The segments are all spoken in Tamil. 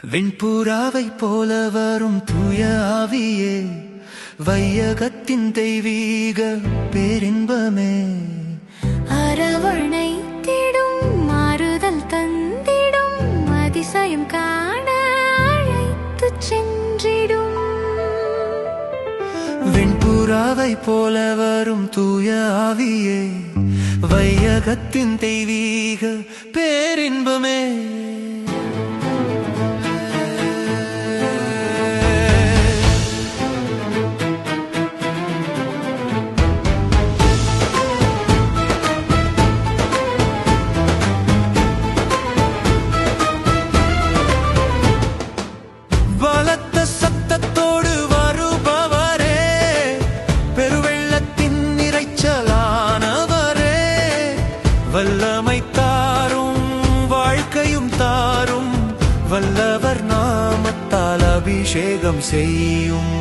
வெண்புறாவை போல வரும் தூய ஆவியே, வையகத்தின் தெய்வீக பேரின்பமே, அரவணைத்திடும் மாறுதல் தந்திடும் அதிசயம் காண அழைத்துச் சென்றிடும். வெண்புறாவை போல வரும் தூய ஆவியே, வையகத்தின் தெய்வீக பேரின்பமே. பலத்த சத்தத்தோடு வருபவரே, பெருவெள்ளத்தின் இறைச்சலானவரே, வல்லமை தாரும் வாழ்க்கையும் தாரும், வல்லவர் நாமத்தால் அபிஷேகம் செய்யும்.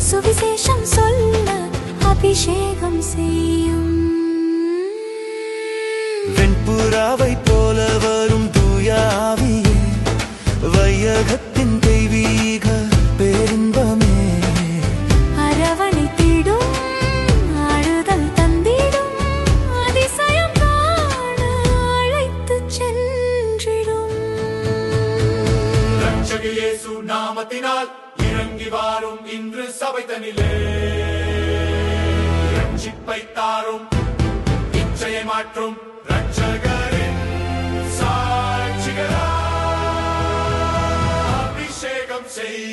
சுவிசேஷம் சொல்ல அபிஷேகம் செய்யும். வெண்புறாவை போல வரும் தூய ஆவியே, வையகத்தின் தெய்வீக பேரின்பமே, அரவணைத்திடும் ஆறுதல் தந்திடும் அதிசயம் காண அழைத்துச் சென்றிடும். இரட்சக இயேசு நாமத்தினால் இறங்கி வாரும் இன்று சபை தனிலே, ரட்சிப்பை தாரும் இச்சையை மாற்றும் இரட்சகரின் சாட்சிகளாய் அபிஷேகம் செய்.